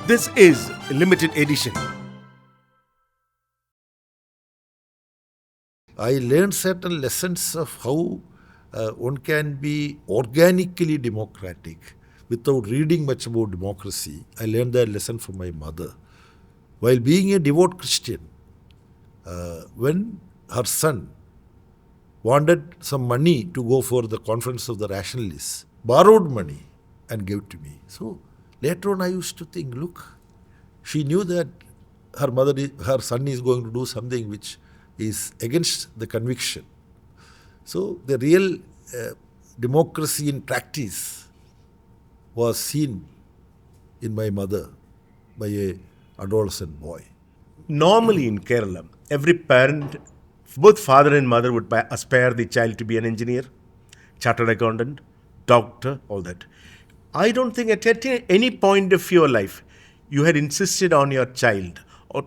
This is a limited edition. I learned certain lessons of how one can be organically democratic without reading much about democracy. I learned that lesson from my mother. While being a devout Christian, when her son wanted some money to go for the conference of the rationalists, borrowed money and gave to me. So later on I used to think, look, she knew that her son is going to do something which is against the conviction. So the real democracy in practice was seen in my mother by a adolescent boy. Normally in Kerala, every parent, both father and mother, would aspire the child to be an engineer, chartered accountant, doctor, all that. I don't think at any point of your life you had insisted on your child or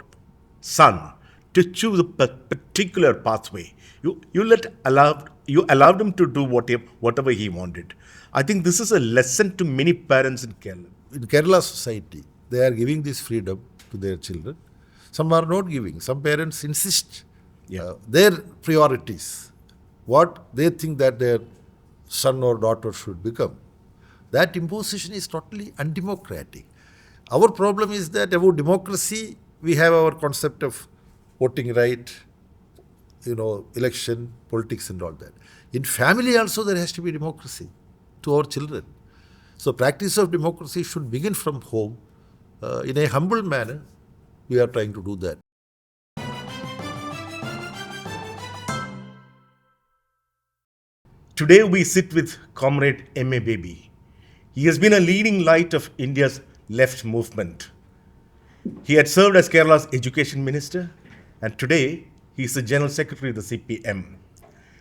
son to choose a particular pathway. You allowed him to do whatever he wanted. I think this is a lesson to many parents in Kerala. In Kerala society, they are giving this freedom to their children. Some are not giving. Some parents insist their priorities, what they think that their son or daughter should become. That imposition is totally undemocratic. Our problem is that about democracy, we have our concept of voting right, election, politics and all that. In family also there has to be democracy to our children. So practice of democracy should begin from home. In a humble manner, we are trying to do that. Today we sit with Comrade M.A. Baby. He has been a leading light of India's left movement. He had served as Kerala's education minister, and today he is the general secretary of the CPIM.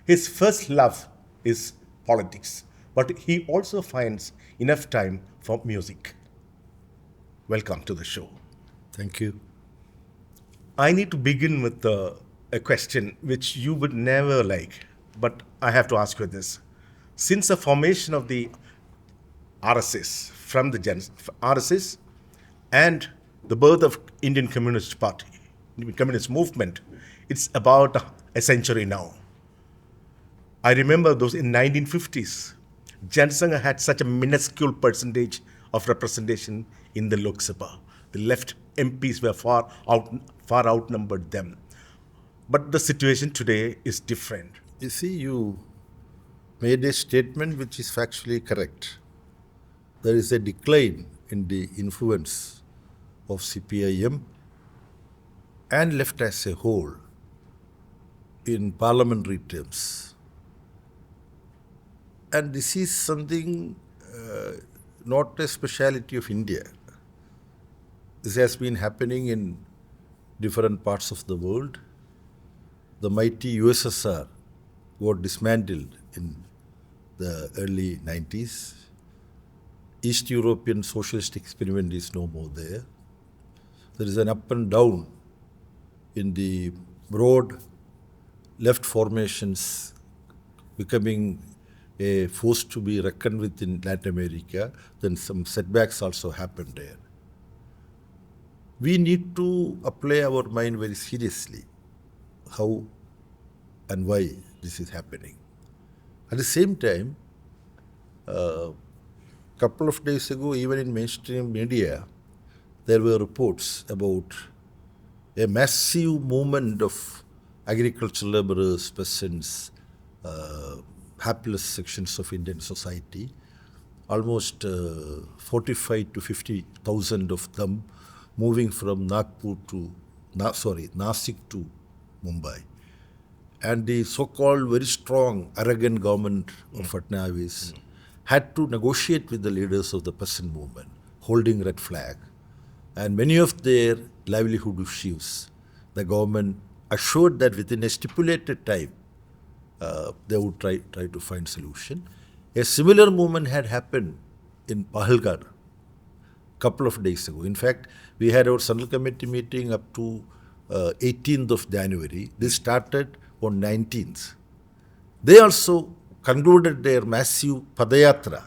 His first love is politics, but he also finds enough time for music. Welcome to the show. Thank you. I need to begin with a question which you would never like, but I have to ask you this. Since the formation of the RSS, from the RSS and the birth of Indian Communist Party, Communist Movement, it's about a century now. I remember those in 1950s, Jansangha had such a minuscule percentage of representation in the Lok Sabha. The left MPs were far outnumbered them. But the situation today is different. You see, you made a statement which is factually correct. There is a decline in the influence of CPIM and left as a whole in parliamentary terms. And this is something not a speciality of India. This has been happening in different parts of the world. The mighty USSR got dismantled in the early 90s. East European socialist experiment is no more there. There is an up and down in the broad left formations becoming a force to be reckoned with in Latin America. Then some setbacks also happened there. We need to apply our mind very seriously how and why this is happening. At the same time, couple of days ago, even in mainstream media, there were reports about a massive movement of agricultural laborers, peasants, hapless sections of Indian society, almost 45 to 50,000 of them moving from Nasik to Mumbai. And the so-called very strong, arrogant government of Fadnavis had to negotiate with the leaders of the peasant movement, holding red flag. And many of their livelihood issues, the government assured that within a stipulated time, they would try to find solution. A similar movement had happened in Pahalgad a couple of days ago. In fact, we had our Central Committee meeting up to 18th of January. This started on 19th. They also concluded their massive Padayatra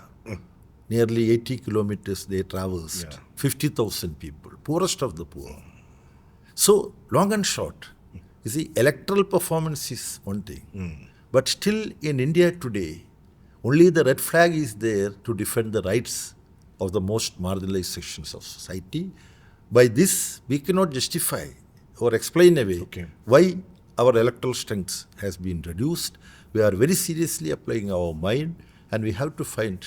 nearly 80 kilometers they traversed, Yeah. 50,000 people, poorest of the poor. So, long and short, you see, electoral performance is one thing, but still in India today, only the red flag is there to defend the rights of the most marginalized sections of society. By this, we cannot justify or explain away Okay. why our electoral strength has been reduced. We are very seriously applying our mind, and we have to find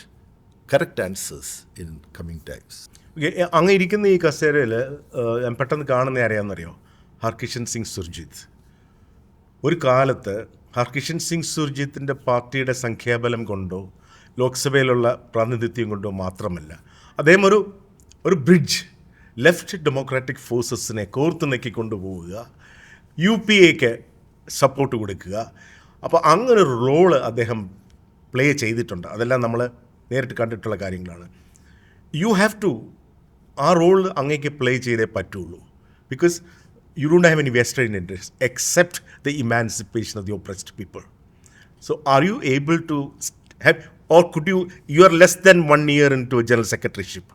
correct answers in coming times. അങ്ങ് ഇരിക്കുന്ന ഈ കസേരയിൽ ഞാൻ പെട്ടെന്ന് കാണുന്ന ആരെയാണെന്നറിയോ? ഹർകിഷൻ സിംഗ് സുർജിത്ത്. ഒരു കാലത്ത് ഹർകിഷൻ സിംഗ് സുർജിത്തിൻ്റെ പാർട്ടിയുടെ സംഖ്യാബലം കൊണ്ടോ ലോക്സഭയിലുള്ള പ്രാതിനിധ്യം കൊണ്ടോ മാത്രമല്ല, അദ്ദേഹം ഒരു ബ്രിഡ്ജ്, ലെഫ്റ്റ് ഡെമോക്രാറ്റിക് ഫോഴ്സസിനെ കോർത്ത് നെക്കിക്കൊണ്ടു പോവുക, UPAക്ക് സപ്പോർട്ട് കൊടുക്കുക. അപ്പോൾ അങ്ങനൊരു റോള് അദ്ദേഹം പ്ലേ ചെയ്തിട്ടുണ്ട്. അതെല്ലാം നമ്മൾ നേരിട്ട് കണ്ടിട്ടുള്ള കാര്യങ്ങളാണ്. യു ഹാവ് ടു ആ റോൾ അങ്ങേക്ക് പ്ലേ ചെയ്തേ പറ്റുള്ളൂ. Because you don't have any western interest except the emancipation of the oppressed people. So are you able to have, or could you are less than 1 year into a general secretaryship.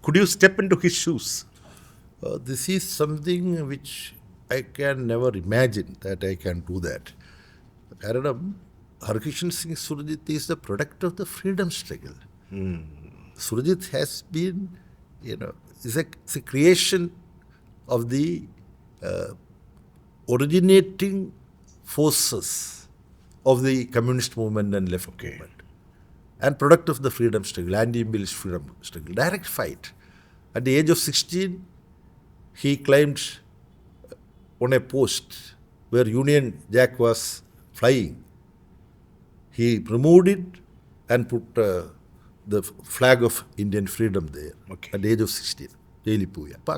Could you step into his shoes? This is something which I can never imagine that I can do that. Karanam, Harkishen Singh Surjeet is the product of the freedom struggle. Surjeet has been, is a creation of the originating forces of the communist movement and left movement, and product of the freedom struggle, anti-imperialist freedom struggle, direct fight. At the age of 16, he climbed on a post where Union Jack was flying. He removed it and put the flag of Indian freedom there. Okay. At the age of 16. ജയിലിൽ പോയി. അപ്പം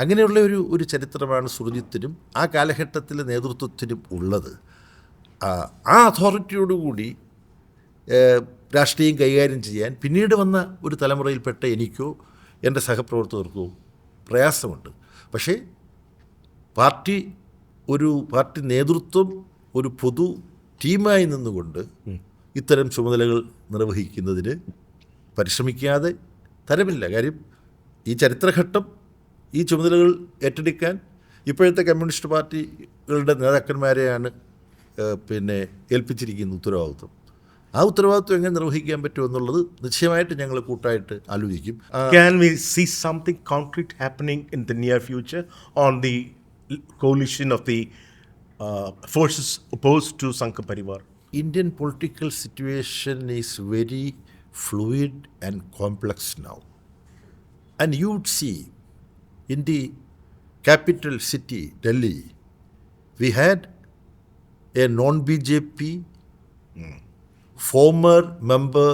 അങ്ങനെയുള്ള ഒരു ചരിത്രമാണ് സുർജിത്തിനും ആ കാലഘട്ടത്തിലെ നേതൃത്വത്തിനും ഉള്ളത്. ആ അതോറിറ്റിയോടുകൂടി രാഷ്ട്രീയം കൈകാര്യം ചെയ്യാൻ പിന്നീട് വന്ന ഒരു തലമുറയിൽപ്പെട്ട എനിക്കോ എൻ്റെ സഹപ്രവർത്തകർക്കോ പ്രയാസമുണ്ട്. പക്ഷേ പാർട്ടി നേതൃത്വം ഒരു പൊതു ടീമായി നിന്നുകൊണ്ട് ഇത്തരം ചുമതലകൾ നിർവഹിക്കുന്നതിന് പരിശ്രമിക്കാതെ തരമില്ല. കാര്യം ഈ ചരിത്രഘട്ടം, ഈ ചുമതലകൾ ഏറ്റെടുക്കാൻ ഇപ്പോഴത്തെ കമ്മ്യൂണിസ്റ്റ് പാർട്ടികളുടെ നേതാക്കന്മാരെയാണ് ഏൽപ്പിച്ചിരിക്കുന്ന ഉത്തരവാദിത്വം. ആ ഉത്തരവാദിത്വം എങ്ങനെ നിർവഹിക്കാൻ പറ്റുമെന്നുള്ളത് നിശ്ചയമായിട്ട് ഞങ്ങൾ കൂട്ടായിട്ട് ആലോചിക്കും. Can we see something concrete happening in the near future on the coalition of the forces opposed to Sangh Parivar? Indian political situation is very fluid and complex now. And you would see in the capital city, Delhi, we had a non-BJP former member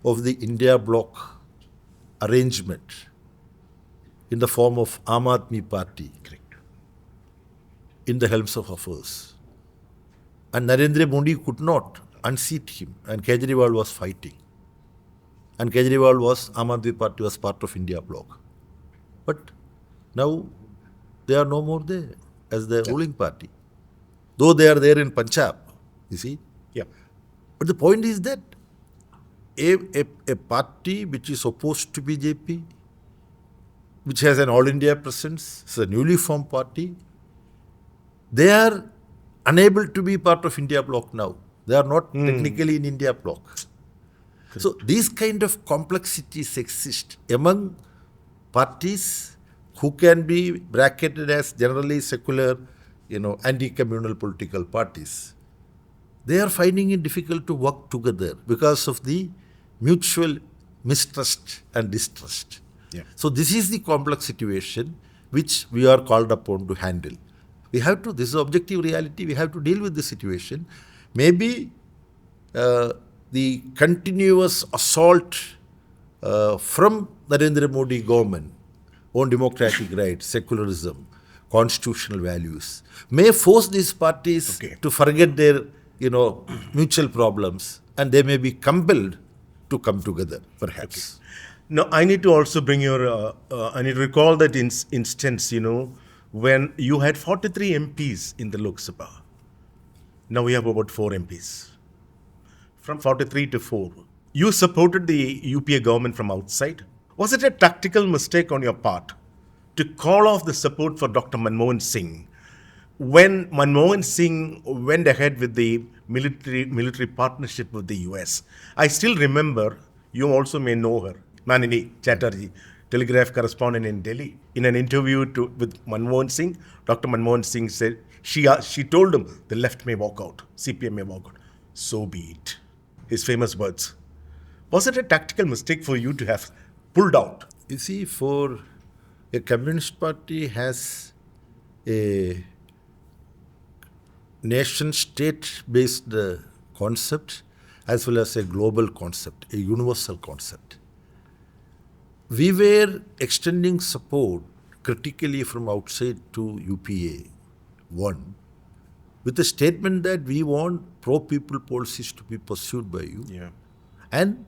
of the India bloc arrangement in the form of Aam Aadmi Party. Correct. In the helms of affairs. And Narendra Modi could not unseat him, and Kejriwal was fighting. And Kejriwal was, Aam Aadmi Party was part of India bloc. But now they are no more there as the ruling party. Though they are there in Punjab, you see. Yeah. But the point is that a party which is opposed to BJP, which has an all India presence, is a newly formed party, they are unable to be part of India bloc now. They are not technically in India bloc. Correct. So these kind of complexities exist among parties who can be bracketed as generally secular, anti-communal political parties. They are finding it difficult to work together because of the mutual mistrust and distrust. Yeah. So this is the complex situation which we are called upon to handle. This is objective reality, we have to deal with the situation. Maybe the continuous assault from Narendra Modi government on democratic rights, secularism, constitutional values may force these parties to forget their mutual problems, and they may be compelled to come together, perhaps. No, I need to also bring I need to recall that instance, when you had 43 MPs in the Lok Sabha. Now we have about 4 MPs. From 43 to 4. You supported the UPA government from outside. Was it a tactical mistake on your part to call off the support for Dr. Manmohan Singh when Manmohan Singh went ahead with the military partnership with the US? I still remember, you also may know her, Manini Chatterjee, Telegraph correspondent in Delhi. In an interview with Manmohan Singh, Dr. Manmohan Singh said she told him the left may walk out, CPM may walk out. So be it. His famous words. Was it a tactical mistake for you to have pulled out? You see, for a communist party has a nation state based concept as well as a global concept, a universal concept. We were extending support critically from outside to UPA 1 with the statement that we want pro-people policies to be pursued by you. Yeah. And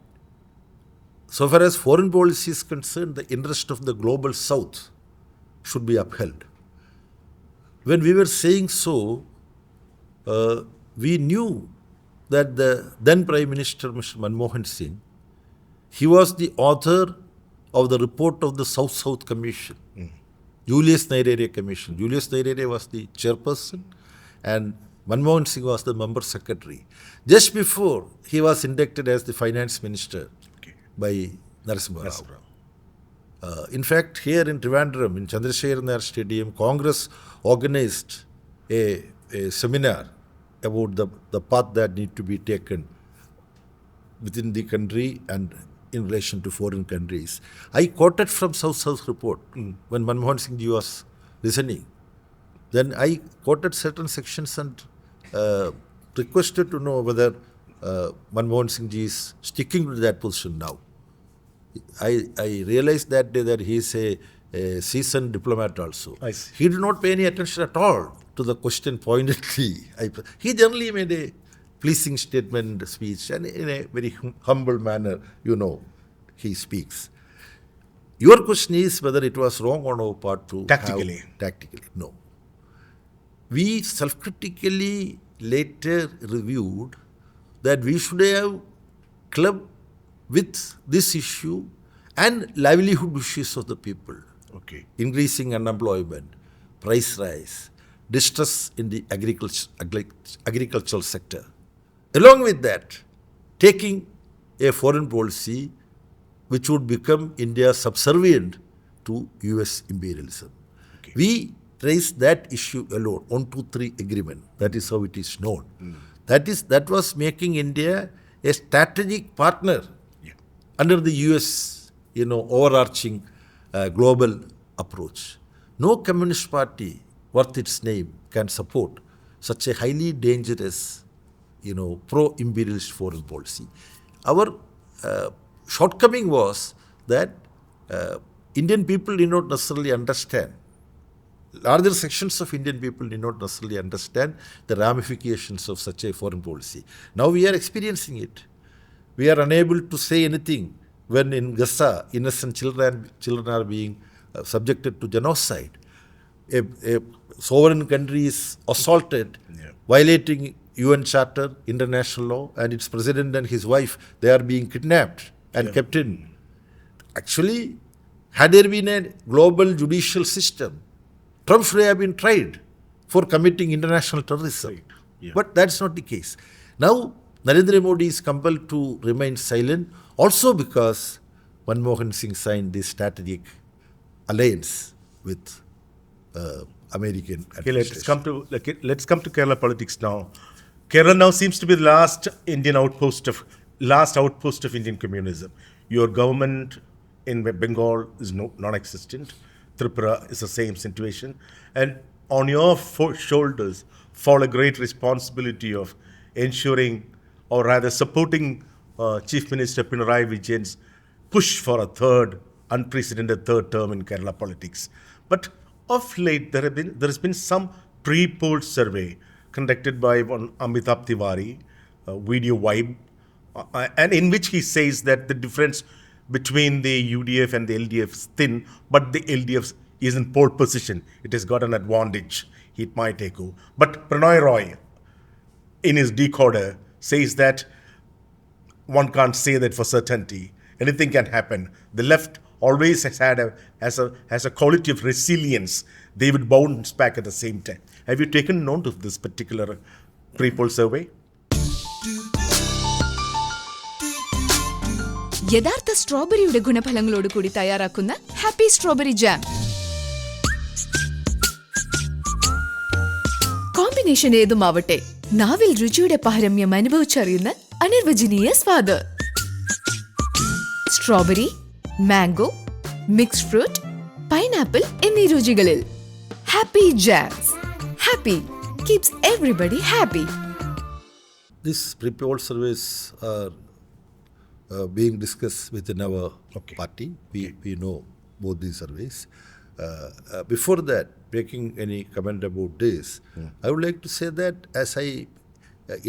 so far as foreign policy is concerned, the interest of the global south should be upheld. When we were saying so, we knew that the then Prime Minister, Mr. Manmohan Singh, he was the author of the report of the South-South Commission, Julius Nyerere Commission. Julius Nyerere was the chairperson and Manmohan Singh was the member secretary. Just before, he was inducted as the finance minister by Narasimha Rao. In fact, here in Trivandrum, in Chandrasekhar Nair Stadium, Congress organized a seminar about the path that need to be taken within the country and in relation to foreign countries. I quoted from South-South report when Manmohan Singh ji was listening. Then I quoted certain sections and requested to know whether Manmohan Singh ji is sticking to that position now. I realized that day that he is a seasoned diplomat also. I see. He did not pay any attention at all to the question pointedly. He generally made a pleasing statement, speech, and in a very humble manner, he speaks. Your question is whether it was wrong on our part to Tactically. Tactically, no. We self-critically later reviewed that we should have clubbed with this issue and livelihood issues of the people. Okay. Increasing unemployment, price rise, distress in the agricultural sector. Along with that, taking a foreign policy which would become India subservient to US imperialism. Okay. We traced that issue alone, 1, 2, 3 agreement. That is how it is known. That was making India a strategic partner under the US, overarching global approach. No communist party worth its name can support such a highly dangerous, pro-imperialist foreign policy. Our shortcoming was that Indian people did not necessarily understand. Larger sections of Indian people did not necessarily understand the ramifications of such a foreign policy. Now we are experiencing it. We are unable to say anything when in Gaza, innocent children are being subjected to genocide. A sovereign country is assaulted, violating UN Charter, international law, and its president and his wife, they are being kidnapped and kept in. Actually, had there been a global judicial system, Trump should have been tried for committing international terrorism. Right. Yeah. But that's not the case. Now, Narendra Modi is compelled to remain silent also because Manmohan Singh signed this strategic alliance with American Okay, administration. let's come to Kerala politics now. Kerala now seems to be the last outpost of Indian communism. Your government in Bengal is non-existent. Tripura is the same situation, and on your shoulders fall a great responsibility of ensuring, or rather supporting, Chief Minister Pinarayi Vijayan's push for a unprecedented third term in Kerala politics. But of late, there has been some pre-poll survey conducted by one Amitabh Tiwari, Video Vibe, and in which he says that the difference between the UDF and the LDF is thin, but the LDF is in pole position. It has got an advantage. It might take over. But Pranay Roy, in his decoder, says that one can't say that for certainty. Anything can happen. The left always has a quality of resilience. They would bounce back at the same time. Have you taken note of this particular pre-poll survey? യഥാർത്ഥ സ്ട്രോബെറിയുടെ ഗുണഫലങ്ങളോട് കൂടി തയ്യാറാക്കുന്ന Happy strawberry jam. Combination ഏതുമാവട്ടെ, നാവിൽ രുചിയുടെ പാരമ്യം അനുഭവിച്ചറിയുന്ന അനിർവചനീയ സ്വാദ്. Strawberry, mango, mixed fruit, pineapple എന്നീ രുചികളിൽ Happy jams. Happy keeps everybody happy. These pre-poll surveys are being discussed within our party. We know both these surveys. Before that, making any comment about this, I would like to say that, as I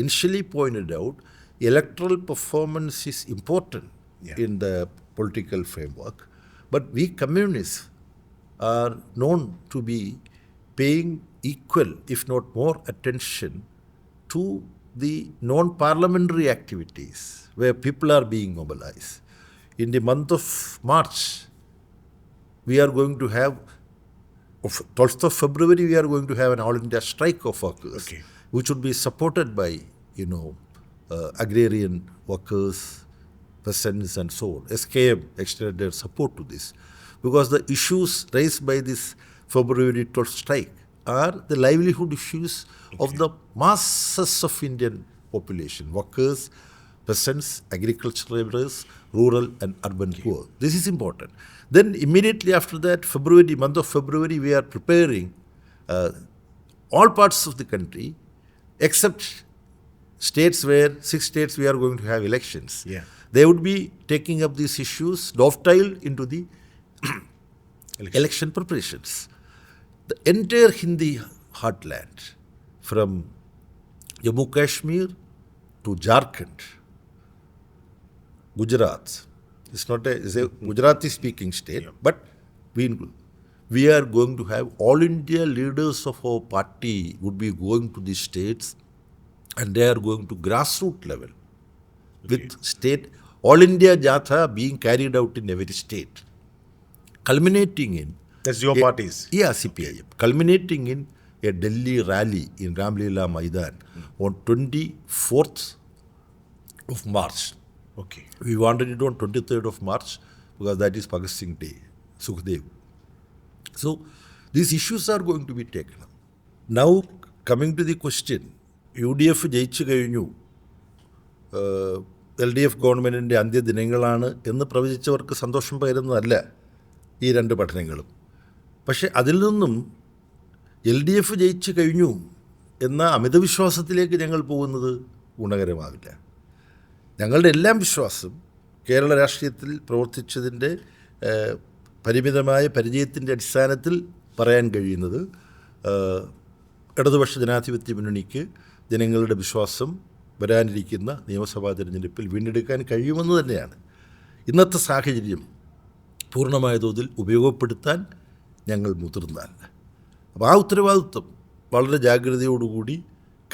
initially pointed out, electoral performance is important in the political framework, but we communists are known to be paying equal, if not more, attention to the non-parliamentary activities where people are being mobilized. In the month of March, we are going to have, 12th of February, we are going to have an all-India strike of workers, which would be supported by, agrarian workers, peasants and so on. SKM extended their support to this because the issues raised by this February 12th strike are the livelihood issues of the masses of Indian population, workers, peasants, agricultural laborers, rural and urban poor. This is important. Then immediately after that, month of February, we are preparing all parts of the country, except states where 6 states we are going to have elections. They would be taking up these issues dovetailed into the election preparations. The entire Hindi heartland, from Jammu Kashmir to Jharkhand, Gujarat, it's a Gujarati speaking state, but we are going to have all India leaders of our party would be going to these states, and they are going to grassroots level with state all India Jatha being carried out in every state, culminating in, that's your parties? Yeah, CPIM. Culminating in a Delhi rally in Ramlila Maidan on 24th of March. We wanted it on 23rd of March because that is Bhagat Singh Day, Sukhdev. So these issues are going to be taken up. Now, coming to the question, UDF ജയിച്ചു കഴിഞ്ഞു, LDF ഗവൺമെൻറ്റിൻ്റെ അന്ത്യദിനങ്ങളാണ് എന്ന് പ്രവചിച്ചവർക്ക് സന്തോഷം പകരുന്നതല്ല ഈ രണ്ട് പഠനങ്ങളും. പക്ഷേ അതിൽ നിന്നും LDF ജയിച്ചു കഴിഞ്ഞു എന്ന അമിതവിശ്വാസത്തിലേക്ക് ഞങ്ങൾ പോകുന്നത് ഗുണകരമാവില്ല. ഞങ്ങളുടെ എല്ലാം വിശ്വാസം കേരള രാഷ്ട്രീയത്തിൽ പ്രവർത്തിച്ചതിൻ്റെ പരിമിതമായ പരിചയത്തിൻ്റെ അടിസ്ഥാനത്തിൽ പറയാൻ കഴിയുന്നത് ഇടതുപക്ഷ ജനാധിപത്യ മുന്നണിക്ക് ജനങ്ങളുടെ വിശ്വാസം വരാനിരിക്കുന്ന നിയമസഭാ തിരഞ്ഞെടുപ്പിൽ വീണ്ടെടുക്കാൻ കഴിയുമെന്ന് തന്നെയാണ്. ഇന്നത്തെ സാഹചര്യം പൂർണ്ണമായ തോതിൽ ഉപയോഗപ്പെടുത്താൻ ഞങ്ങൾ മുതിർന്നാൽ, അപ്പോൾ ആ ഉത്തരവാദിത്വം വളരെ ജാഗ്രതയോടുകൂടി,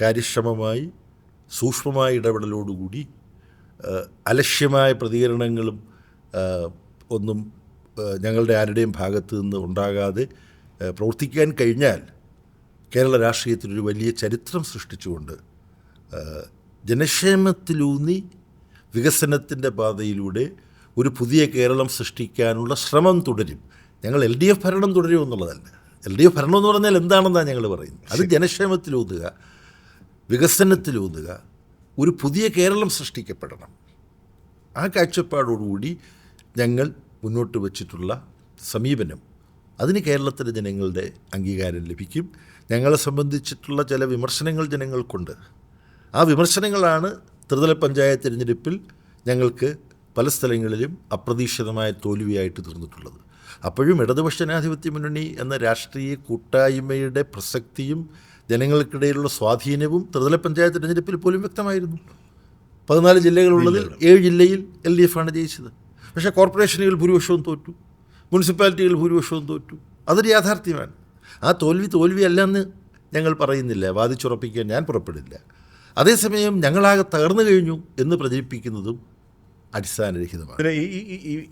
കാര്യക്ഷമമായി, സൂക്ഷ്മമായ ഇടപെടലോടുകൂടി, അലക്ഷ്യമായ പ്രതികരണങ്ങളും ഒന്നും ഞങ്ങളുടെ ആരുടെയും ഭാഗത്തു നിന്ന് ഉണ്ടാകാതെ പ്രവർത്തിക്കാൻ കഴിഞ്ഞാൽ കേരള രാഷ്ട്രീയത്തിലൊരു വലിയ ചരിത്രം സൃഷ്ടിച്ചുകൊണ്ട് ജനക്ഷേമത്തിലൂന്നി വികസനത്തിൻ്റെ പാതയിലൂടെ ഒരു പുതിയ കേരളം സൃഷ്ടിക്കാനുള്ള ശ്രമം തുടരും. ഞങ്ങൾ LDF ഭരണം തുടരുമെന്നുള്ളതല്ല. LDF ഭരണം എന്ന് പറഞ്ഞാൽ എന്താണെന്നാണ് ഞങ്ങൾ പറയുന്നത്. അത് ജനക്ഷേമത്തിലൂതുക, വികസനത്തിലൂതുക, ഒരു പുതിയ കേരളം സൃഷ്ടിക്കപ്പെടണം. ആ കാഴ്ചപ്പാടോടുകൂടി ഞങ്ങൾ മുന്നോട്ട് വച്ചിട്ടുള്ള സമീപനം, അതിന് കേരളത്തിലെ ജനങ്ങളുടെ അംഗീകാരം ലഭിക്കും. ഞങ്ങളെ സംബന്ധിച്ചിട്ടുള്ള ചില വിമർശനങ്ങൾ ജനങ്ങൾക്കുണ്ട്. ആ വിമർശനങ്ങളാണ് ത്രിതല പഞ്ചായത്ത് തിരഞ്ഞെടുപ്പിൽ ഞങ്ങൾക്ക് പല സ്ഥലങ്ങളിലും അപ്രതീക്ഷിതമായ തോൽവിയായിട്ട് തീർന്നിട്ടുള്ളത്. അപ്പോഴും ഇടതുപക്ഷ ജനാധിപത്യ മുന്നണി എന്ന രാഷ്ട്രീയ കൂട്ടായ്മയുടെ പ്രസക്തിയും ജനങ്ങൾക്കിടയിലുള്ള സ്വാധീനവും ത്രിതല പഞ്ചായത്ത് തിരഞ്ഞെടുപ്പിൽ പോലും വ്യക്തമായിരുന്നു. 14 ജില്ലകളുള്ളതിൽ 7 ജില്ലയിൽ LDF ആണ് ജയിച്ചത്. പക്ഷേ കോർപ്പറേഷനുകൾ ഭൂരിപക്ഷവും തോറ്റു, മുനിസിപ്പാലിറ്റികൾ ഭൂരിപക്ഷവും തോറ്റു. അതൊരു യാഥാർത്ഥ്യമാണ്. ആ തോൽവിയല്ലെന്ന് ഞങ്ങൾ പറയുന്നില്ല, വാദിച്ചുറപ്പിക്കാൻ ഞാൻ പുറപ്പെടില്ല. അതേസമയം ഞങ്ങളാകെ തകർന്നു കഴിഞ്ഞു എന്ന് പ്രചരിപ്പിക്കുന്നതും അടിസ്ഥാനരഹിതമാണ്. പിന്നെ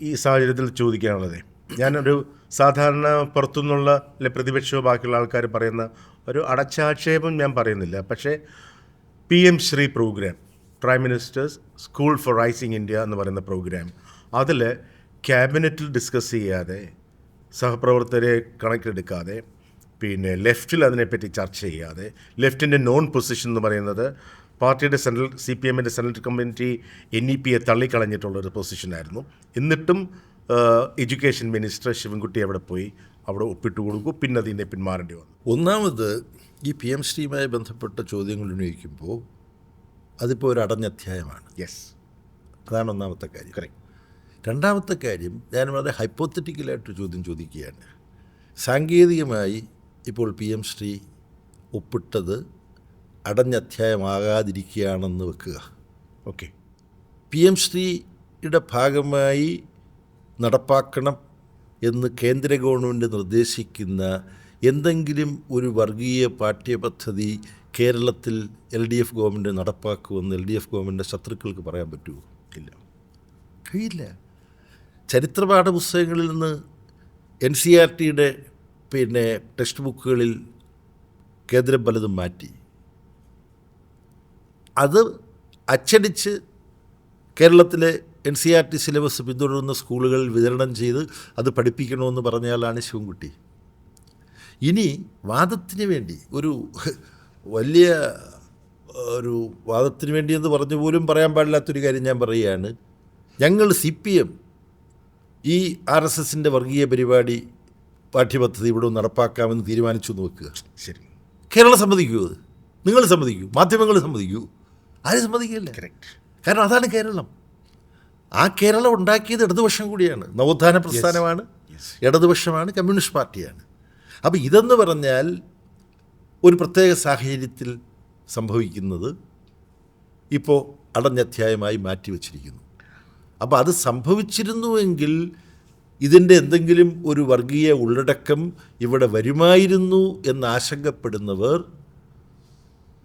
ഈ സാഹചര്യത്തിൽ ചോദിക്കാനുള്ളത്, ഞാനൊരു സാധാരണ പുറത്തുനിന്നുള്ള പ്രതിപക്ഷമോ ബാക്കിയുള്ള ആൾക്കാർ പറയുന്ന ഒരു അടച്ചാക്ഷേപം ഞാൻ പറയുന്നില്ല. പക്ഷേ PM Shri program, prime ministers school for rising India എന്ന് പറയുന്ന പ്രോഗ്രാം, അതിൽ ക്യാബിനറ്റിൽ ഡിസ്കസ് ചെയ്യാതെ, സഹപ്രവർത്തകരെ കണക്കിലെടുക്കാതെ, പിന്നെ ലെഫ്റ്റിൽ അതിനെപ്പറ്റി ചർച്ച ചെയ്യാതെ, ലെഫ്റ്റിൻ്റെ നോൺ പൊസിഷൻ എന്ന് പറയുന്നത് പാർട്ടിയുടെ CPIMൻ്റെ സെൻട്രൽ കമ്മിറ്റി NEPയെ തള്ളിക്കളഞ്ഞിട്ടുള്ളൊരു പൊസിഷനായിരുന്നു. എന്നിട്ടും എഡ്യൂക്കേഷൻ മിനിസ്റ്റർ ശിവൻകുട്ടി അവിടെ പോയി അവിടെ ഒപ്പിട്ട് കൊടുക്കും. പിന്നെ അതിനെ പിന്മാറേണ്ടി വന്നു. ഒന്നാമത് ഈ PM ശ്രീയുമായി ബന്ധപ്പെട്ട ചോദ്യങ്ങൾ ഉന്നയിക്കുമ്പോൾ അതിപ്പോൾ ഒരു അടഞ്ഞ അധ്യായമാണ്. യെസ്, അതാണ് ഒന്നാമത്തെ കാര്യം. കറക്റ്റ്. രണ്ടാമത്തെ കാര്യം, ഞാൻ വളരെ ഹൈപ്പോത്തറ്റിക്കലായിട്ടൊരു ചോദ്യം ചോദിക്കുകയാണ്. സാങ്കേതികമായി ഇപ്പോൾ PM ശ്രീ ഒപ്പിട്ടത് അടഞ്ഞ അധ്യായമാകാതിരിക്കുകയാണെന്ന് വെക്കുക. ഓക്കെ, PM ശ്രീയുടെ ഭാഗമായി നടപ്പാക്കണം എന്ന് കേന്ദ്ര ഗവൺമെൻറ് നിർദ്ദേശിക്കുന്ന എന്തെങ്കിലും ഒരു വർഗീയ പാഠ്യപദ്ധതി കേരളത്തിൽ LDF ഗവൺമെൻറ് നടപ്പാക്കുമെന്ന് LDF ഗവൺമെൻറ് ശത്രുക്കൾക്ക് പറയാൻ പറ്റുമോ? ഇല്ല, കഴിയില്ല. ചരിത്ര പാഠപുസ്തകങ്ങളിൽ നിന്ന് NCERTയുടെ പിന്നെ ടെക്സ്റ്റ് ബുക്കുകളിൽ കേന്ദ്രം പലതും മാറ്റി അത് അച്ചടിച്ച് കേരളത്തിലെ NCERT സിലബസ് പിന്തുടരുന്ന സ്കൂളുകളിൽ വിതരണം ചെയ്ത് അത് പഠിപ്പിക്കണമെന്ന് പറഞ്ഞാലാണ് ശിവൻകുട്ടി. ഇനി വാദത്തിന് വേണ്ടി ഒരു വലിയ ഒരു വാദത്തിന് വേണ്ടി എന്ന് പറഞ്ഞു പോലും പറയാൻ പാടില്ലാത്തൊരു കാര്യം ഞാൻ പറയുകയാണ്. ഞങ്ങൾ CPM ഈ RSSൻ്റെ വർഗീയ പരിപാടി പാഠ്യപദ്ധതി ഇവിടെ നടപ്പാക്കാമെന്ന് തീരുമാനിച്ചു എന്ന് വെക്കുക. ശരി, കേരളം സമ്മതിക്കൂ? അത് നിങ്ങൾ സമ്മതിക്കൂ? മാധ്യമങ്ങൾ സമ്മതിക്കൂ? ആരും സമ്മതിക്കില്ല. കറക്റ്റ്. കാരണം അതാണ് കേരളം. ആ കേരളം ഉണ്ടാക്കിയത് ഇടതുപക്ഷം കൂടിയാണ്. നവോത്ഥാന പ്രസ്ഥാനമാണ്, ഇടതുപക്ഷമാണ്, കമ്മ്യൂണിസ്റ്റ് പാർട്ടിയാണ്. അപ്പോൾ ഇതെന്ന് പറഞ്ഞാൽ ഒരു പ്രത്യേക സാഹചര്യത്തിൽ സംഭവിക്കുന്നത് ഇപ്പോൾ അടഞ്ഞധ്യായമായി മാറ്റിവെച്ചിരിക്കുന്നു. അപ്പോൾ അത് സംഭവിച്ചിരുന്നുവെങ്കിൽ ഇതിൻ്റെ എന്തെങ്കിലും ഒരു വർഗീയ ഉള്ളടക്കം ഇവിടെ വരുമായിരുന്നു എന്ന് ആശങ്കപ്പെടുന്നവർ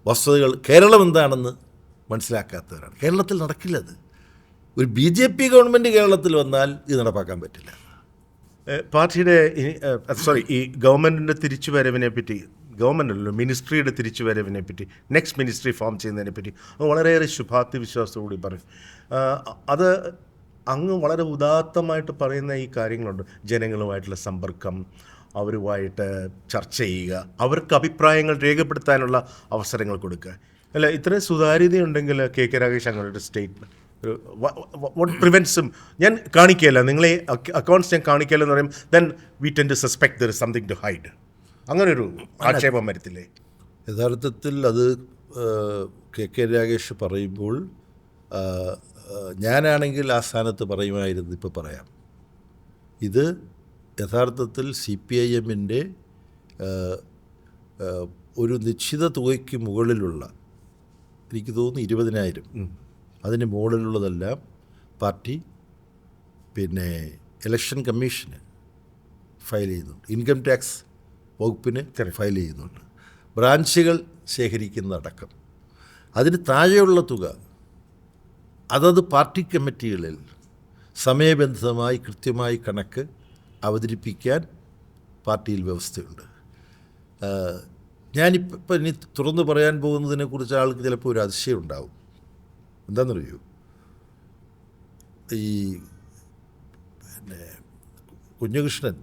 വസ്തുതകൾ കേരളം എന്താണെന്ന് മനസ്സിലാക്കാത്തവരാണ്. കേരളത്തിൽ നടക്കില്ലത്. ഒരു BJP ഗവൺമെൻറ് കേരളത്തിൽ വന്നാൽ ഇത് നടപ്പാക്കാൻ പറ്റില്ല. പാർട്ടിയുടെ ഈ ഗവൺമെൻറ്റിൻ്റെ തിരിച്ചുവരവിനെ പറ്റി, ഗവൺമെൻറ്റല്ലോ മിനിസ്ട്രിയുടെ തിരിച്ചുവരവിനെ പറ്റി, നെക്സ്റ്റ് മിനിസ്ട്രി ഫോം ചെയ്യുന്നതിനെ പറ്റി വളരെയേറെ ശുഭാപ്തി വിശ്വാസത്തോടുകൂടി പറയും. അത് അങ്ങ് വളരെ ഉദാത്തമായിട്ട് പറയുന്ന ഈ കാര്യങ്ങളുണ്ട്. ജനങ്ങളുമായിട്ടുള്ള സമ്പർക്കം, അവരുമായിട്ട് ചർച്ച ചെയ്യുക, അവർക്ക് അഭിപ്രായങ്ങൾ രേഖപ്പെടുത്താനുള്ള അവസരങ്ങൾ കൊടുക്കുക. അല്ല, ഇത്രയും സുതാര്യതയുണ്ടെങ്കിൽ KK രാഗേഷ് അങ്ങനൊരു സ്റ്റേറ്റ്മെൻറ്റ് വാട്ട് പ്രിവെൻറ്റ്സും ഞാൻ കാണിക്കുകയല്ല, നിങ്ങളെ അക്കൗണ്ട്സ് ഞാൻ കാണിക്കുകയല്ല എന്ന് പറയും, then we tend to suspect there is something to hide. അങ്ങനൊരു ആക്ഷേപം വരത്തില്ലേ? യഥാർത്ഥത്തിൽ അത് KK രാഗേഷ് പറയുമ്പോൾ ഞാനാണെങ്കിൽ ആ സ്ഥാനത്ത് പറയുമായിരുന്നു. ഇപ്പോൾ പറയാം, ഇത് യഥാർത്ഥത്തിൽ CPIMൻ്റെ ഒരു നിശ്ചിത തുകയ്ക്ക് മുകളിലുള്ള, എനിക്ക് തോന്നുന്നു 20,000, അതിന് മുകളിലുള്ളതെല്ലാം പാർട്ടി പിന്നെ ഇലക്ഷൻ കമ്മീഷന് ഫയൽ ചെയ്യുന്നുണ്ട്, ഇൻകം ടാക്സ് വകുപ്പിന് ഫയൽ ചെയ്യുന്നുണ്ട്, ബ്രാഞ്ചുകൾ ശേഖരിക്കുന്നതടക്കം. അതിന് താഴെയുള്ള തുക അതത് പാർട്ടി കമ്മിറ്റികളിൽ സമയബന്ധിതമായി കൃത്യമായി കണക്ക് അവതരിപ്പിക്കാൻ പാർട്ടിയിൽ വ്യവസ്ഥയുണ്ട്. ഞാനിപ്പോൾ ഇനി തുറന്നു പറയാൻ പോകുന്നതിനെക്കുറിച്ച് ആൾക്ക് ചിലപ്പോൾ ഒരു അതിശയം ഉണ്ടാവും. എന്താണെന്നറിയൂ, ഈ പിന്നെ കുഞ്ഞകൃഷ്ണൻ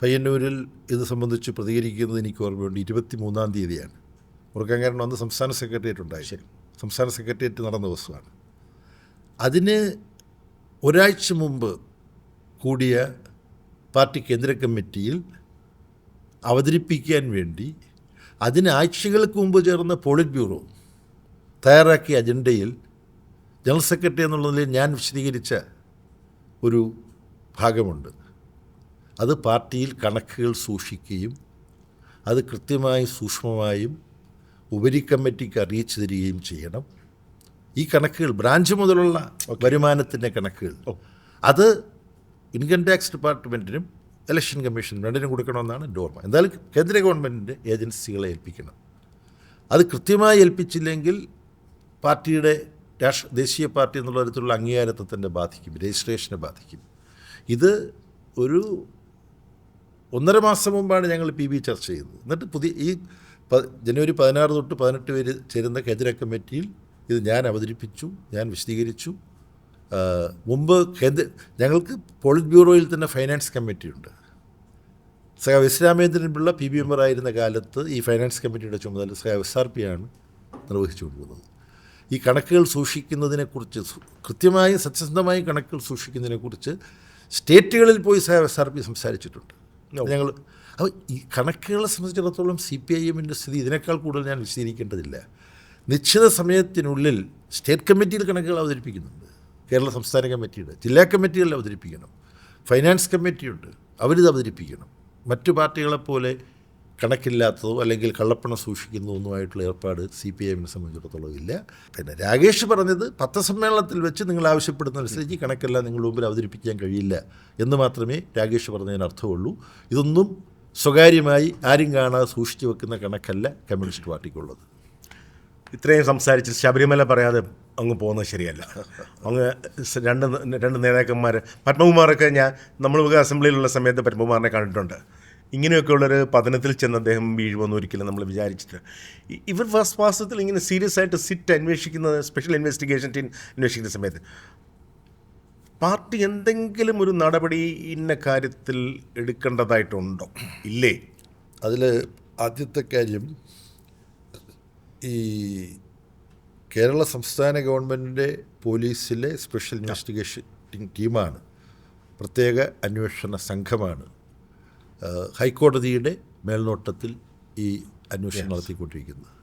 പയ്യന്നൂരിൽ ഇത് സംബന്ധിച്ച് പ്രതികരിക്കുന്നത് എനിക്ക് ഓർമ്മയുണ്ട്. 23-ാം തീയതിയാണ് ഓർക്കാൻ കാരണം അന്ന് സംസ്ഥാന സെക്രട്ടേറിയറ്റ് ഉണ്ടായി. ശരി, സംസ്ഥാന സെക്രട്ടേറിയറ്റ് നടന്ന ദിവസമാണ്. അതിന് ഒരാഴ്ച മുമ്പ് കൂടിയ പാർട്ടി കേന്ദ്ര കമ്മിറ്റിയിൽ അവതരിപ്പിക്കാൻ വേണ്ടി അതിന് ആഴ്ചകൾക്ക് മുമ്പ് ചേർന്ന പോളിറ്റ് ബ്യൂറോ തയ്യാറാക്കിയ അജണ്ടയിൽ ജനറൽ സെക്രട്ടറി എന്നുള്ള നിലയിൽ ഞാൻ വിശദീകരിച്ച ഒരു ഭാഗമുണ്ട്. അത് പാർട്ടിയിൽ കണക്കുകൾ സൂക്ഷിക്കുകയും അത് കൃത്യമായും സൂക്ഷ്മമായും ഉപരി കമ്മിറ്റിക്ക് അറിയിച്ചു തരികയും ചെയ്യണം. ഈ കണക്കുകൾ ബ്രാഞ്ച് മുതലുള്ള വരുമാനത്തിൻ്റെ കണക്കുകൾ അത് ഇൻകം ടാക്സ് ഡിപ്പാർട്ട്മെൻറ്റിനും ഇലക്ഷൻ കമ്മീഷനും രണ്ടിനും കൊടുക്കണമെന്നാണ് എൻ്റെ ഓർമ്മ. എന്തായാലും കേന്ദ്ര ഗവൺമെൻറ്റിൻ്റെ ഏജൻസികളെ ഏൽപ്പിക്കണം. അത് കൃത്യമായി ഏൽപ്പിച്ചില്ലെങ്കിൽ പാർട്ടിയുടെ ദേശീയ പാർട്ടി എന്നുള്ള തരത്തിലുള്ള അംഗീകാരത്തെ തന്നെ ബാധിക്കും, രജിസ്ട്രേഷനെ ബാധിക്കും. ഇത് ഒരു 1.5 മാസം മുമ്പാണ് ഞങ്ങൾ PB ചർച്ച ചെയ്തത്. എന്നിട്ട് ജനുവരി 16 തൊട്ട് 18 വരെ ചേരുന്ന കേന്ദ്ര കമ്മിറ്റിയിൽ ഇത് ഞാൻ അവതരിപ്പിച്ചു, ഞാൻ വിശദീകരിച്ചു. മുമ്പ് ഞങ്ങൾക്ക് പോളിറ്റ് ബ്യൂറോയിൽ തന്നെ ഫൈനാൻസ് കമ്മിറ്റിയുണ്ട്. ഇസ്ലാമേന്ദ്രൻ പിള്ള PB മെമ്പറായിരുന്ന കാലത്ത് ഈ ഫൈനാൻസ് കമ്മിറ്റിയുടെ ചുമതല SRP ആണ് നിർവഹിച്ചുകൊണ്ടിരുന്നത്. ഈ കണക്കുകൾ സൂക്ഷിക്കുന്നതിനെക്കുറിച്ച്, കൃത്യമായും സത്യസന്ധമായി കണക്കുകൾ സൂക്ഷിക്കുന്നതിനെക്കുറിച്ച് സ്റ്റേറ്റുകളിൽ പോയി SRP സംസാരിച്ചിട്ടുണ്ട്. ഞങ്ങൾ അപ്പോൾ ഈ കണക്കുകളെ സംബന്ധിച്ചിടത്തോളം CPIMൻ്റെ സ്ഥിതി ഇതിനേക്കാൾ കൂടുതൽ ഞാൻ വിശദീകരിക്കേണ്ടതില്ല. നിശ്ചിത സമയത്തിനുള്ളിൽ സ്റ്റേറ്റ് കമ്മിറ്റിയിൽ കണക്കുകൾ അവതരിപ്പിക്കുന്നുണ്ട്, കേരള സംസ്ഥാന കമ്മിറ്റിയുടെ, ജില്ലാ കമ്മിറ്റികളിൽ അവതരിപ്പിക്കണം, ഫൈനാൻസ് കമ്മിറ്റിയുണ്ട്, അവരിത് അവതരിപ്പിക്കണം. മറ്റു പാർട്ടികളെപ്പോലെ കണക്കില്ലാത്തതോ അല്ലെങ്കിൽ കള്ളപ്പണം സൂക്ഷിക്കുന്നതൊന്നുമായിട്ടുള്ള ഏർപ്പാട് CPIMനെ സംബന്ധിച്ചിടത്തോളം ഇല്ല. പിന്നെ രാകേഷ് പറഞ്ഞത് പത്രസമ്മേളനത്തിൽ വെച്ച് നിങ്ങൾ ആവശ്യപ്പെടുന്നതനുസരിച്ച് കണക്കെല്ലാം നിങ്ങളുടെ മുമ്പിൽ അവതരിപ്പിക്കാൻ കഴിയില്ല എന്ന് മാത്രമേ രാകേഷ് പറഞ്ഞതിന് അർത്ഥമുള്ളൂ. ഇതൊന്നും സ്വകാര്യമായി ആരും കാണാതെ സൂക്ഷിച്ചു വെക്കുന്ന കണക്കല്ല കമ്മ്യൂണിസ്റ്റ് പാർട്ടിക്കുള്ളത്. ഇത്രയും സംസാരിച്ച് ശബരിമല പറയാതെ അങ്ങ് പോകുന്നത് ശരിയല്ല. അങ്ങ് രണ്ട് നേതാക്കന്മാർ, പത്മകുമാറൊക്കെ നമ്മൾ അസംബ്ലിയിലുള്ള സമയത്ത് പത്മകുമാറിനെ കണ്ടിട്ടുണ്ട്. ഇങ്ങനെയൊക്കെയുള്ളൊരു പതനത്തിൽ ചെന്ന് അദ്ദേഹം വീഴുമെന്ന് ഒരിക്കലും നമ്മൾ വിചാരിച്ചിട്ട്. ഇവർ വാസ്തവത്തിൽ ഇങ്ങനെ സീരിയസ് ആയിട്ട് അന്വേഷിക്കുന്നത്, സ്പെഷ്യൽ ഇൻവെസ്റ്റിഗേഷൻ ടീം അന്വേഷിക്കുന്ന സമയത്ത് പാർട്ടി എന്തെങ്കിലും ഒരു നടപടി ഇന്ന കാര്യത്തിൽ എടുക്കേണ്ടതായിട്ടുണ്ടോ? ഇല്ലേ? അതിൽ ആദ്യത്തെ കാര്യം, ഈ കേരള സംസ്ഥാന ഗവൺമെൻറ്റിൻ്റെ പോലീസിലെ സ്പെഷ്യൽ ഇൻവെസ്റ്റിഗേഷൻ ടീമാണ്, പ്രത്യേക അന്വേഷണ സംഘമാണ് ഹൈക്കോടതിയുടെ മേൽനോട്ടത്തിൽ ഈ അന്വേഷണം നടത്തിക്കൊണ്ടിരിക്കുന്നത്.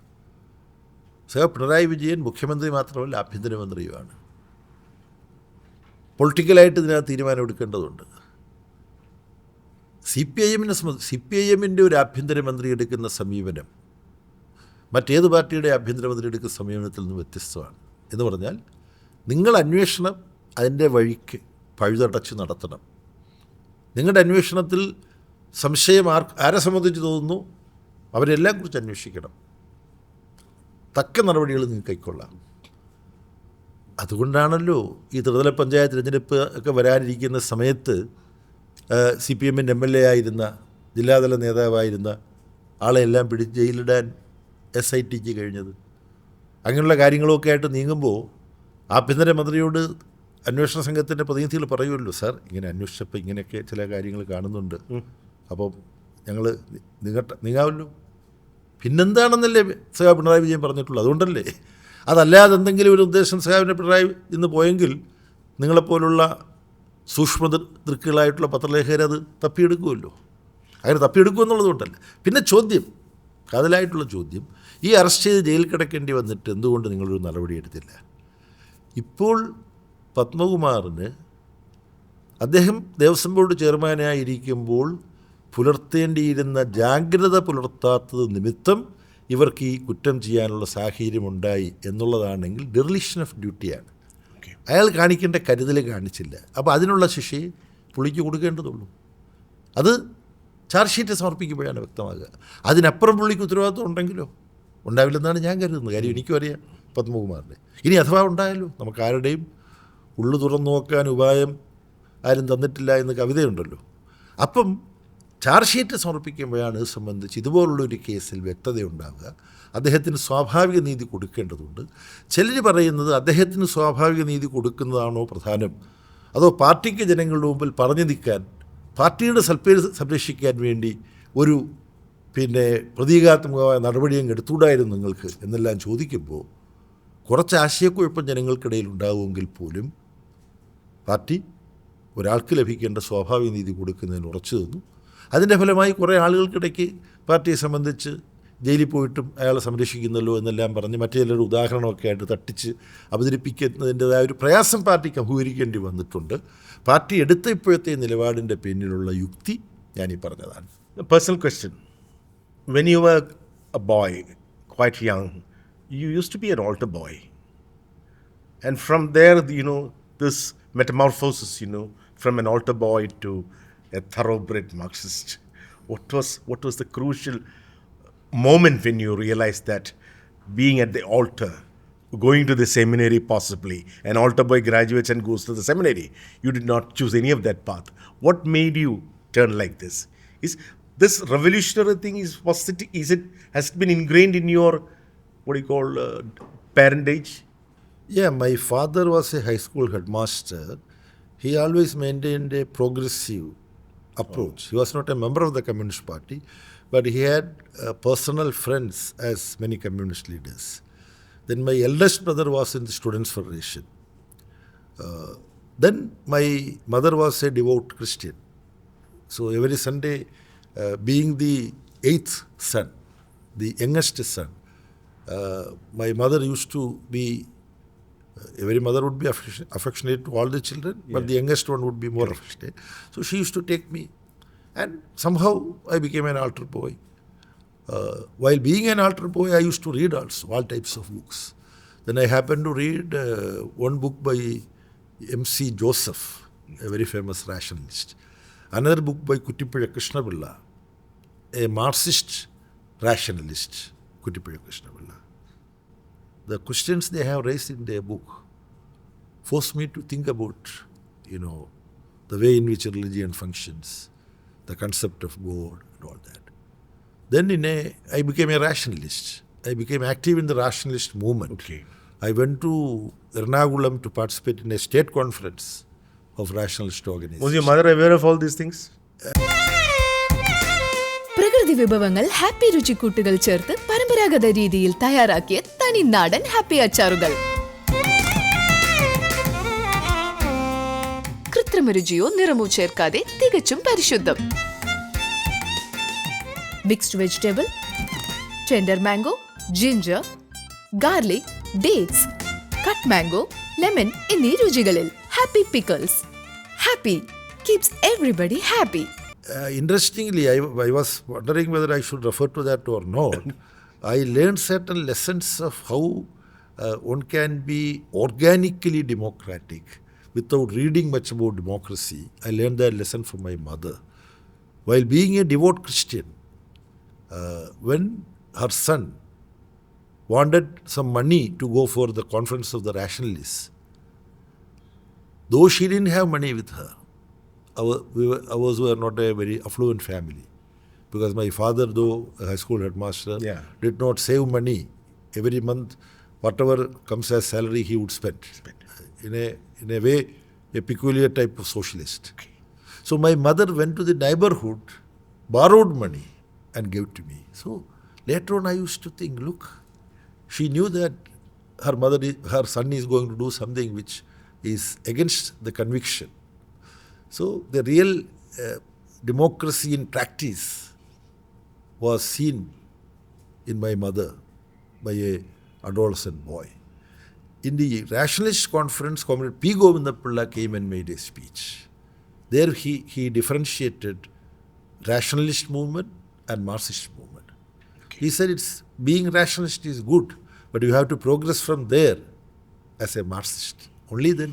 പിണറായി വിജയൻ മുഖ്യമന്ത്രി മാത്രമല്ല ആഭ്യന്തരമന്ത്രിയുമാണ്. പൊളിറ്റിക്കലായിട്ട് ഇതിനകത്ത് തീരുമാനമെടുക്കേണ്ടതുണ്ട്. CPIMൻ്റെ ഒരു ആഭ്യന്തരമന്ത്രി എടുക്കുന്ന സമീപനം മറ്റേത് പാർട്ടിയുടെ ആഭ്യന്തരമന്ത്രി എടുക്കുന്ന സമീപനത്തിൽ നിന്ന് വ്യത്യസ്തമാണ്. എന്ന് പറഞ്ഞാൽ, നിങ്ങൾ അന്വേഷണം അതിൻ്റെ വഴിക്ക് പഴുതടച്ച് നടത്തണം. നിങ്ങളുടെ അന്വേഷണത്തിൽ സംശയം ആരെ സംബന്ധിച്ച് തോന്നുന്നു അവരെല്ലാം കുറിച്ച് അന്വേഷിക്കണം. തക്ക നടപടികൾ നിങ്ങൾക്ക് കൈക്കൊള്ളാം. അതുകൊണ്ടാണല്ലോ ഈ ത്രിതല പഞ്ചായത്ത് തിരഞ്ഞെടുപ്പ് ഒക്കെ വരാനിരിക്കുന്ന സമയത്ത് CPIMൻ്റെ MLA ആയിരുന്ന, ജില്ലാതല നേതാവായിരുന്ന ആളെല്ലാം പിടിച്ച് ജയിലിടാൻ SITക്ക് കഴിഞ്ഞത്. അങ്ങനെയുള്ള കാര്യങ്ങളൊക്കെ ആയിട്ട് നീങ്ങുമ്പോൾ ആഭ്യന്തരമന്ത്രിയോട് അന്വേഷണ സംഘത്തിൻ്റെ പ്രതിനിധികൾ പറയുമല്ലോ, സാർ ഇങ്ങനെ അന്വേഷിച്ചപ്പോൾ ഇങ്ങനെയൊക്കെ ചില കാര്യങ്ങൾ കാണുന്നുണ്ട്, അപ്പോൾ ഞങ്ങൾ നീങ്ങാമല്ലോ. പിന്നെന്താണെന്നല്ലേ പിണറായി വിജയൻ പറഞ്ഞിട്ടുള്ളൂ. അതുകൊണ്ടല്ലേ, അതല്ലാതെ എന്തെങ്കിലും ഒരു ഉദ്ദേശം പിണറായി ഇന്ന് പോയെങ്കിൽ നിങ്ങളെപ്പോലുള്ള സൂക്ഷ്മ ദൃക്കുകളായിട്ടുള്ള പത്രലേഖകരത് തപ്പിയെടുക്കുമല്ലോ. അങ്ങനെ തപ്പിയെടുക്കുമെന്നുള്ളത് കൊണ്ടല്ല. പിന്നെ ചോദ്യം, കാതലായിട്ടുള്ള ചോദ്യം, ഈ അറസ്റ്റ് ചെയ്ത് ജയിലിൽ കിടക്കേണ്ടി വന്നിട്ട് എന്തുകൊണ്ട് നിങ്ങളൊരു നടപടിയെടുത്തില്ല? ഇപ്പോൾ പത്മകുമാറിന് അദ്ദേഹം ദേവസ്വം ബോർഡ് ചെയർമാനായിരിക്കുമ്പോൾ പുലർത്തേണ്ടിയിരുന്ന ജാഗ്രത പുലർത്താത്തത് നിമിത്തം ഇവർക്ക് ഈ കുറ്റം ചെയ്യാനുള്ള സാഹചര്യമുണ്ടായി എന്നുള്ളതാണെങ്കിൽ ഡെറിലിഷൻ ഓഫ് ഡ്യൂട്ടിയാണ്. അയാൾ കാണിക്കേണ്ട കരുതൽ കാണിച്ചില്ല. അപ്പോൾ അതിനുള്ള ശിക്ഷയെ പുള്ളിക്ക് കൊടുക്കേണ്ടതുള്ളൂ. അത് ചാർജ് ഷീറ്റ് സമർപ്പിക്കുമ്പോഴാണ് വ്യക്തമാകുക. അതിനപ്പുറം പുള്ളിക്ക് ഉത്തരവാദിത്വം ഉണ്ടെങ്കിലോ ഉണ്ടാവില്ലെന്നാണ് ഞാൻ കരുതുന്നത്. കാര്യം എനിക്കും അറിയാം പത്മകുമാറിൻ്റെ. ഇനി അഥവാ ഉണ്ടായാലോ, നമുക്ക് ആരുടെയും ഉള്ളു തുറന്നു നോക്കാൻ ഉപായം ആരും തന്നിട്ടില്ല എന്ന് കവിതയുണ്ടല്ലോ. അപ്പം ചാർജ് ഷീറ്റ് സമർപ്പിക്കുമ്പോഴാണ് ഇത് സംബന്ധിച്ച് ഇതുപോലുള്ളൊരു കേസിൽ വ്യക്തതയുണ്ടാവുക. അദ്ദേഹത്തിന് സ്വാഭാവിക നീതി കൊടുക്കേണ്ടതുണ്ട്. ചിലർ പറയുന്നത് അദ്ദേഹത്തിന് സ്വാഭാവിക നീതി കൊടുക്കുന്നതാണോ പ്രധാനം, അതോ പാർട്ടിക്ക് ജനങ്ങളുടെ മുമ്പിൽ പറഞ്ഞു നിൽക്കാൻ, പാർട്ടിയുടെ സൽപ്പേര് സംരക്ഷിക്കാൻ വേണ്ടി ഒരു പ്രതീകാത്മകമായ നടപടിയും എടുത്തുകൂടായിരുന്നു നിങ്ങൾക്ക് എന്നെല്ലാം ചോദിക്കുമ്പോൾ കുറച്ച് ആശയക്കുഴപ്പം ജനങ്ങൾക്കിടയിൽ ഉണ്ടാവുമെങ്കിൽ പോലും പാർട്ടി ഒരാൾക്ക് ലഭിക്കേണ്ട സ്വാഭാവിക നീതി കൊടുക്കുന്നതിന് ഉറച്ചു നിന്നു. അതിൻ്റെ ഫലമായി കുറേ ആളുകൾക്കിടയ്ക്ക് പാർട്ടിയെ സംബന്ധിച്ച് ജയിലിൽ പോയിട്ടും അയാളെ സംരക്ഷിക്കുന്നല്ലോ എന്നെല്ലാം പറഞ്ഞ് മറ്റു ചിലരുടെ ഉദാഹരണമൊക്കെ ആയിട്ട് തട്ടിച്ച് അവതരിപ്പിക്കുന്നതിൻ്റെതായ ഒരു പ്രയാസം പാർട്ടിക്ക് അഭിമുഖീകരിക്കേണ്ടി വന്നിട്ടുണ്ട്. പാർട്ടി എടുത്ത ഇപ്പോഴത്തെ നിലപാടിൻ്റെ പിന്നിലുള്ള യുക്തി ഞാനീ പറഞ്ഞതാണ്. Personal question, when you were a boy, quite young, you used to be an altar boy. And from there, this metamorphosis, from an altar boy to a thoroughbred Marxist. What was the crucial moment when you realized that being at the altar going to the seminary possibly. An altar boy graduates and goes to the seminary. You did not choose any of that path. What made you turn like this? Is this revolutionary thing has it been ingrained in your what do you call parentage? Yeah, my father was a high school headmaster. He always maintained a progressive approach. He was not a member of the Communist Party, but he had personal friends as many communist leaders. Then my eldest brother was in the Students' Federation. Then my mother was a devout Christian. So every Sunday, being the eighth son, the youngest son, my mother used to be, every mother would be affectionate to all the children, but the youngest one would be more affectionate. So she used to take me, and somehow I became an altar boy. While being an altar boy, I used to read also all types of books. Then I happened to read one book by M.C. Joseph, a very famous rationalist. Another book by Kuttipuzha Krishnapilla, a Marxist rationalist, Kuttipuzha Krishnapilla. The questions they have raised in their book forced me to think about, the way in which religion functions, the concept of God and all that. Then I became a rationalist. I became active in the rationalist movement. Okay. I went to Ernakulam to participate in a state conference of rationalist organizations. Was your mother aware of all these things? പ്രകൃതി വിഭവങ്ങൾ happy രുചിക്കൂട്ടുകൾ ചേർത്ത് പരമ്പരാഗത രീതിയിൽ തയ്യാറാക്കിയ തനിനാടൻ happy അച്ചാറുകൾ. കൃത്രിമ രുചിയോ നിറമോ ചേർക്കാതെ തികച്ചും പരിശുദ്ധം. Mixed vegetable, tender mango, ginger, garlic, dates, cut mango, lemon എന്നീ രുചികളിൽ Happy pickles. Happy keeps everybody happy. Interestingly, I was wondering whether I should refer to that or not. I learned certain lessons of how one can be organically democratic without reading much about democracy. I learned that lesson from my mother. While being a devout Christian, when her son wanted some money to go for the conference of the rationalists, though she didn't have money with her, ours were not a very affluent family, because my father, though a high school headmaster, did not save money. Every month, whatever comes as salary, he would spend. In a way, a peculiar type of socialist. Okay. So my mother went to the neighborhood, borrowed money, and gave to me. So later on, I used to think, look, she knew that her son is going to do something which is against the conviction. So the real democracy in practice was seen in my mother by a adolescent boy. In the rationalist conference, Comrade P. Govindapilla came and made a speech. There he differentiated rationalist movement and Marxist movement. Okay. He said being rationalist is good, but you have to progress from there as a Marxist. Only then.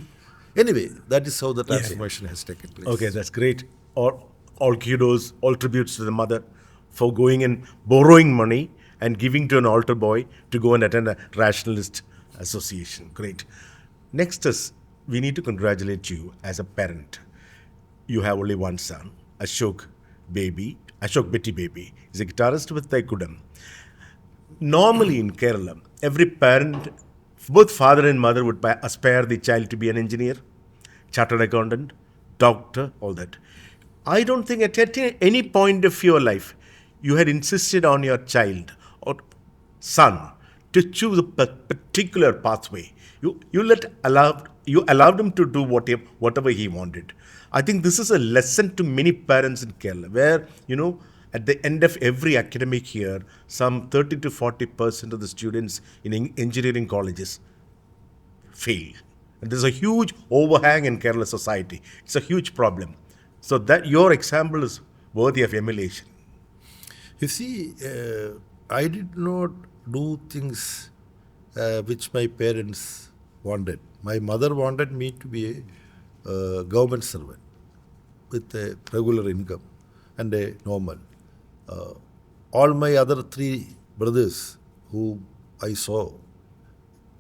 Anyway, that is how the transformation has taken place. Okay, that's great. All kudos, all tributes to the mother for going and borrowing money and giving to an altar boy to go and attend a rationalist association. Great. Next is, we need to congratulate you as a parent. You have only one son, Ashok Betty Baby. He's a guitarist with Thaikudam. Normally in Kerala, every parent, both father and mother, would aspire the child to be an engineer, chartered accountant, doctor, all that. I don't think at any point of your life you had insisted on your child or son to choose a particular pathway. You allowed him to do whatever he wanted. I think this is a lesson to many parents in Kerala, where, at the end of every academic year, some 30 to 40% of the students in engineering colleges fail. And there's a huge overhang in Kerala society. It's a huge problem. So that your example is worthy of emulation. You see, I did not do things which my parents wanted. My mother wanted me to be a government servant with a regular income and a normal. All my other three brothers who I saw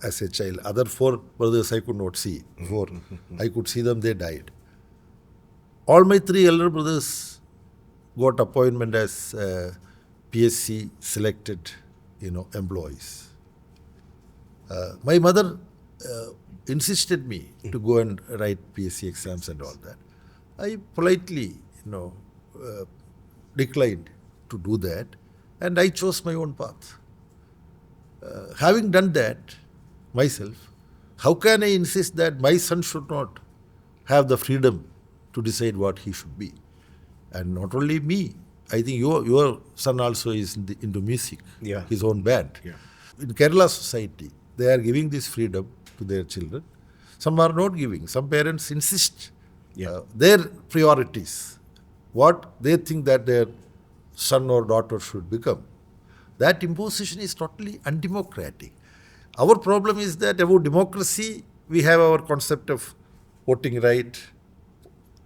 as a child. Other four brothers I could not see. Four, I could see them, they died. All my three elder brothers got appointment as PSC selected, employees. My mother insisted me to go and write PSC exams and all that. I politely, declined to do that, and I chose my own path. Having done that myself, how can I insist that my son should not have the freedom to decide what he should be? And not only me, I think your son also is into music, his own band. Yeah. In Kerala society, they are giving this freedom to their children. Some are not giving. Some parents insist their priorities, what they think that their son or daughter should become. That imposition is totally undemocratic. Our problem is that about democracy, we have our concept of voting right,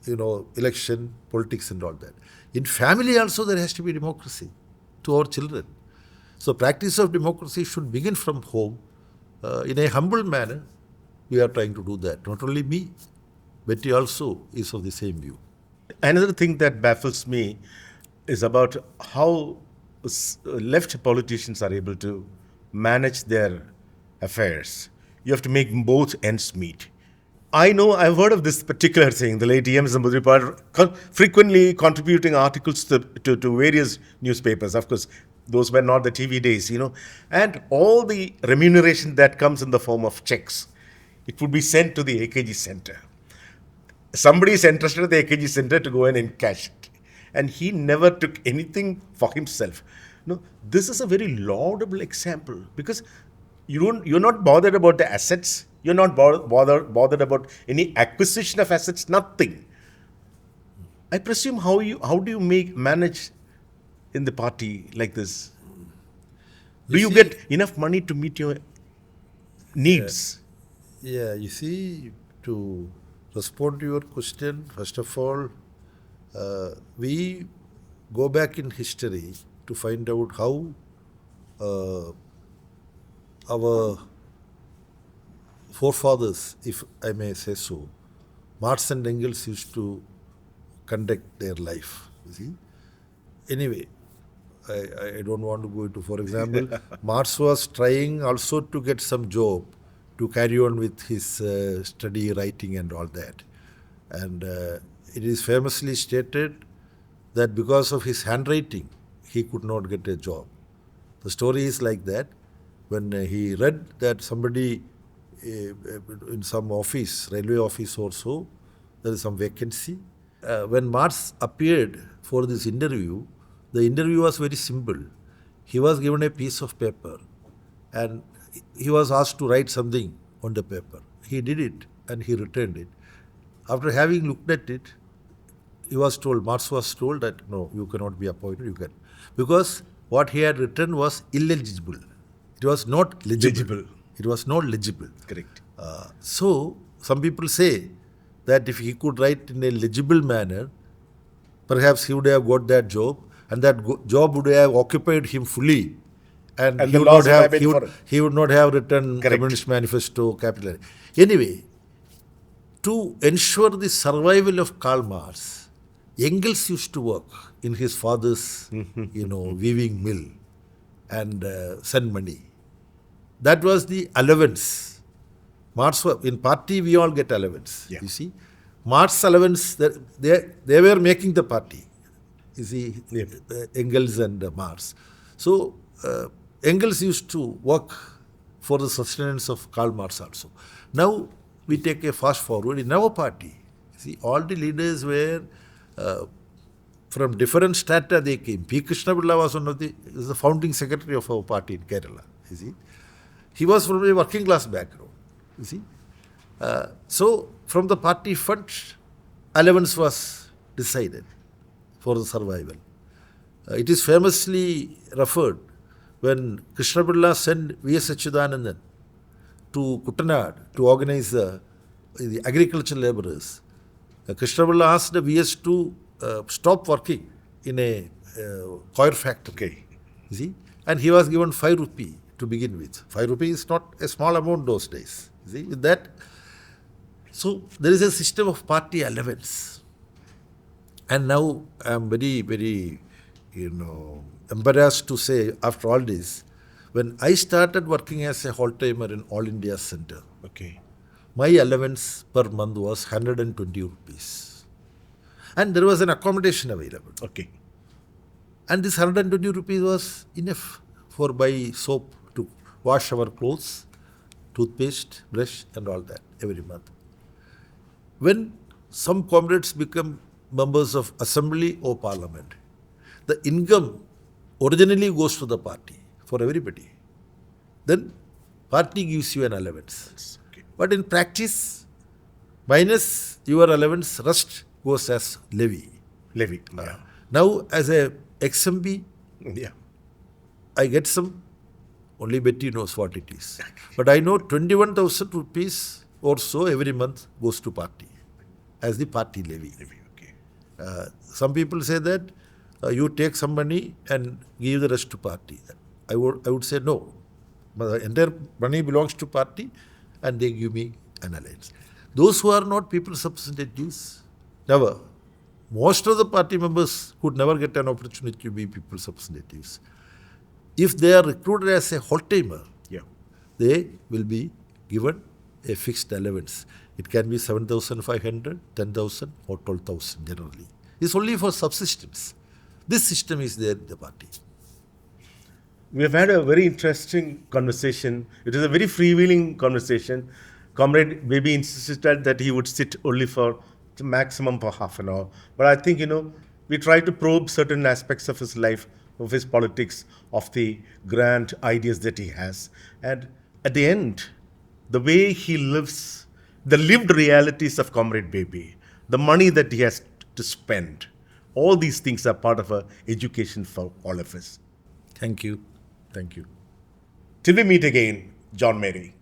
election, politics and all that. In family also there has to be democracy to our children. So practice of democracy should begin from home. In a humble manner, we are trying to do that. Not only me, Betty also is of the same view. Another thing that baffles me is about how left politicians are able to manage their affairs. You have to make both ends meet. I've heard of this particular thing, the late E.M. Sambudripad frequently contributing articles to various newspapers. Of course, those were not the TV days, and all the remuneration that comes in the form of checks, it would be sent to the AKG center. Somebody is interested at the AKG center to go in and cash it. And he never took anything for himself. This is a very laudable example because you're not bothered about the assets. You're not bothered about any acquisition of assets, nothing. I presume how do you manage in the party like this? Do you get enough money to meet your needs? You see, to respond to your question, first of all, we go back in history to find out how our forefathers, if I may say so, Marx and Engels used to conduct their life. You see? Anyway, I don't want to go into, for example, Marx was trying also to get some job to carry on with his study, writing and all that. And it is famously stated that because of his handwriting, he could not get a job. The story is like that. When he read that somebody in some office, railway office or so, there is some vacancy. When Marx appeared for this interview, the interview was very simple. He was given a piece of paper and he was asked to write something on the paper. He did it and he returned it. After having looked at it, Marx was told that no, you cannot be appointed, you can. Because what he had written was illegible. It was not legible. It was not legible. Correct. So, some people say that if he could write in a legible manner, perhaps he would have got that job and that job would have occupied him fully. And he would not have written Communist Manifesto, Capital. Anyway, to ensure the survival of Karl Marx, Engels used to work in his father's, weaving mill and send money. That was the allowance. Marx, in party, we all get allowance. Yeah. You see, Marx allowance, they were making the party. You see, Engels and Marx. So, Engels used to work for the sustenance of Karl Marx also. Now, we take a fast forward in our party. See, all the leaders were from different strata they came. P. Krishnapilla was was the founding secretary of our party in Kerala. You see, he was from a working class background. You see, so from the party fund, allowance was decided for the survival. It is famously referred when Krishnapilla sent V.S. Achyutanandan to Kuttanad to organize the agricultural laborers. Krishnapilla asked V.S. to stop working in a coir factory. Okay. You see? And he was given 5 rupee to begin with. 5 rupees is not a small amount those days. See, with that, so there is a system of party allowance. And now I am very, very, embarrassed to say after all this, when I started working as a whole-timer in All India Center, Okay. my allowance per month was 120 rupees. And there was an accommodation available. Okay. And this 120 rupees was enough for buy soap to wash our clothes, toothpaste, brush and all that every month. When some comrades become members of assembly or parliament, the income originally goes to the party for everybody. Then party gives you an allowance. Okay. But in practice, minus your allowance, rest goes as levy. Levy. Yeah. Now as a XMB, Yeah. I get some, only Betty knows what it is. But I know 21,000 rupees or so every month goes to party as the party levy. Okay. Some people say that you take some money and give the rest to party. I would say no. The entire money belongs to party and they give me an allowance. Those who are not people's representatives, never. Most of the party members could never get an opportunity to be people's representatives. If they are recruited as a whole-timer, Yeah. they will be given a fixed allowance. It can be 7,500, 10,000 or 12,000 generally. It's only for subsistence. This system is there in the party. We have had a very interesting conversation. It is a very freewheeling conversation. Comrade Baby insisted that he would sit only for the maximum for half an hour. But I think, we try to probe certain aspects of his life, of his politics, of the grand ideas that he has. And at the end, the way he lives, the lived realities of Comrade Baby, the money that he has to spend, all these things are part of a education for all of us. Thank you. Thank you. Till we meet again, John Mary.